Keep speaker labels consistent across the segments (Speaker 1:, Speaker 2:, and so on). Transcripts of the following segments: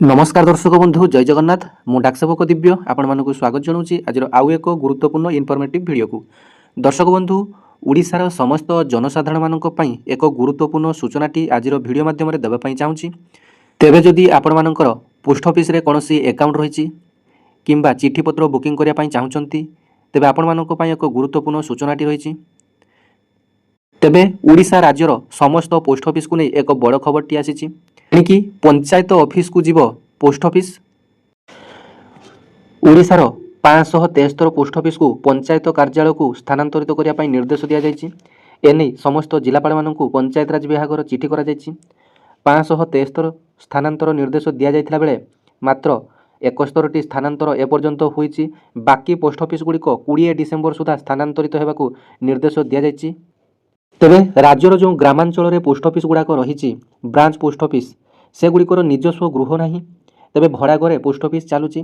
Speaker 1: नमस्कार दर्शक बंधु जय जगन्नाथ मु डाकसेवक दिव्य आपण मानक स्वागत जनाऊँगी आज आउ एक गुरुत्वपूर्ण इनफर्मेटिव वीडियो को। दर्शक बंधु ओडिशार समस्त जनसाधारण मानक पई एक गुरुत्वपूर्ण सूचनाटी आज वीडियो माध्यम देवाई चाहूँगी। तेबे जदि आपण मानकर पोस्ट ऑफिस रे कौनसी अकाउंट रही किंबा चिठी पत्र बुकिंग करने चाहूँगी तेबे आपण मानक पई एक गुरुत्वपूर्ण सूचनाटी रही। तेबे ओडिशा राज्यर समस्त पोस्ट ऑफिस को नहीं एक बड़ खबरटी आसी कि पंचायत ऑफिस को जीव पोस्ट ऑफिस। ओडिशार 573 पोस्ट ऑफिस को पंचायत कार्यालय को स्थानांतरित करने निर्देश दि जाइए। एने समस्त जिलापाल मानक पंचायत राज विभाग चिठी कर 573 स्थानांतर निर्देश दि जाता बेले मात्र 71टी स्थानांतर एपर्यंत होईची। बाकी पोस्ट ऑफिस गुड़िक 20 डिसेम्बर सुधा स्थानांतरित होगा निर्देश दि जाइए। तेबे राज्यर जो ग्रामांचल पोस्ट ऑफिस गुड़ाक रही ब्रांच पोस्ट ऑफिस से गुड़िकर निजस्व गृह नहीं, तेबे भड़ा घरे पोस्ट ऑफिस चलुची।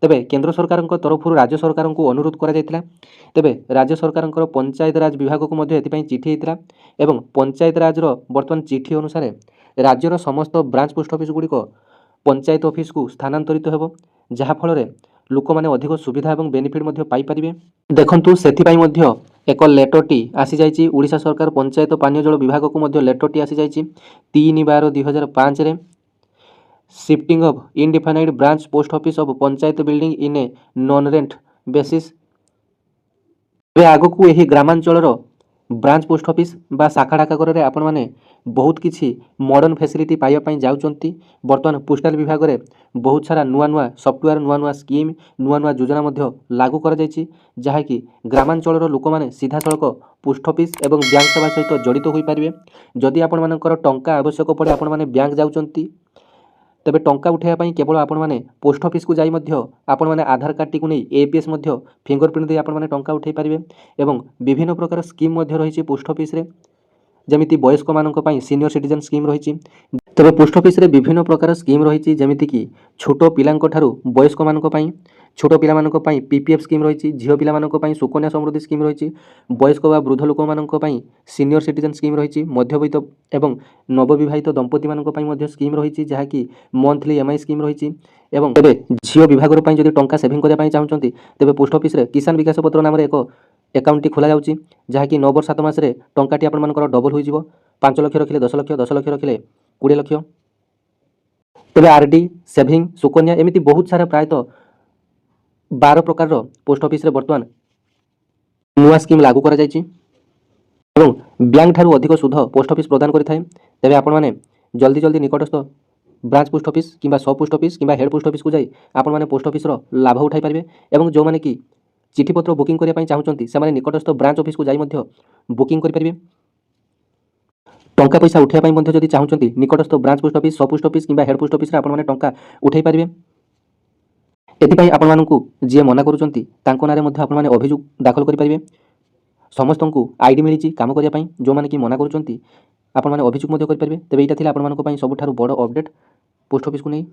Speaker 1: तेबे केंद्र सरकार तरफ राज्य सरकार को अनुरोध करा जायतिला। तेबे राज्य सरकार पंचायत राज विभाग को मध्य एथिपाई चिठी होता एवं पंचायत राज बर्तमान चिठी अनुसार राज्यर समस्त ब्रांच पोस्ट ऑफिस गुड़िक पंचायत ऑफिस को स्थानांतरित होब, जहाँफल लोक मैंने अधिक सुविधा और बेनिफिट पाइपर। देखु से एक लेटरटी आसी जाइए ओडिशा सरकार पंचायत पानीय जल विभाग को मध्य लेटरटी आसी जाइए 3/12/2005 रे shifting of identified branch post office of panchayat building in a non rent basis. आग को यही ग्रामांचल ब्रांच पोस्ट ऑफिस बा शाखा डाकघर आपण मैंने बहुत किसी मॉडर्न फैसिलिटी पाइबापी जाऊँगी। बर्तमान पोस्टाल विभाग में बहुत सारा नुआ नुआ सॉफ्टवेयर नुआ नुआ स्कीम नुआ नुआ योजना लागू कर जहाँकि ग्रामांचल लोक मैंने सीधा सड़क पोस्ट ऑफिस एवं बैंक सेवा सहित जड़ित हो पारे। जदि आपण मानकर टंका आवश्यक पड़े आपण मैंने बैंक जाऊँगी तेबे टंका उठाइबापी केवल आपण मैंने पोस्ट ऑफिस को जाई आपण मैंने आधार कार्ड टी नहीं एपीएस फिंगरप्रिंट दे आपण मैंने टंका उठाई पारे। एवं विभिन्न प्रकार स्कीम रही पोस्ट ऑफिस रे जमिति वयस्क मानक पई सीनियर सिटीजन स्कीम रही। तेबे पोस्ट ऑफिस रे विभिन्न प्रकार स्कीम रही जमिति कि छोट पिलांक ठारू वयस्क मानक पई छोट पिला मानक पई पीपीएफ स्कीम रही, झियो पिला मानक पई सुकन्या समृद्धि स्कीम रही, वयस्क बा वृद्ध लोक मानक पई सीनियर सिटीजन स्कीम रही, मध्यवित्त एवं नवविवाहित दंपति मानक पई मध्य स्कीम रही जहाँकि मंथली एमआई स्कीम रही। एवं तेबे झियो विभाग पई जदि टंका सेविंग करबा पई चाहउचंती तेबे पोस्ट ऑफिस रे किसान विकास पत्र नाम रे एक अकाउंट टी खोला जाउची जहाँकि 9 वर्ष 7 मास रे टंका टी आपण मानकर डबल हो जिवो। 5 लाख रखिले 10 लाख, 10 लाख रखिले 20 लाख। तेबे आरडी सेविंग सुकन्या एमिति बहुत सारा प्रायतः 12 प्रकार पोस्ट ऑफिस रे वर्तमान नुआ स्कीम लागू करा जायछि एवं बैंक ठारू अधिक सुध पोस्ट ऑफिस प्रदान करिथाय। तेबे आपण माने जल्दी जल्दी निकटस्थ ब्रांच पोस्ट ऑफिस किंबा सब पोस्ट ऑफिस किंबा हेड पोस्ट ऑफिस को जाई आपण माने पोस्ट ऑफिस रो लाभ उठाई पारिबे। एवं जो माने कि चिठी पत्र बुकिंग करिया पई चाहउचंती से माने निकटस्थ ब्रांच ऑफिस को जाई मध्य बुकिंग करि पारिबे। टंका पैसा उठाइबा पई मध्य जदि चाहउचंती निकटस्थ branch post office sub post office किंबा हेड पोस्ट ऑफिस रे आपण माने टंका उठाई पारिबे। एथिपाई आपण मानकु जे मना करूचंती तांको नारे मध्य आपण माने अभियोग दाखल करि पारिबे। समस्तंकु आईडी मिलिची काम करिया पई जो माने कि मना करूचंती आपण माने अभियोग मध्य करि पारिबे। तेबे एटा थिला आपण मानक पई सबठारु बड़ अपडेट पोस्ट ऑफिस को नहीं।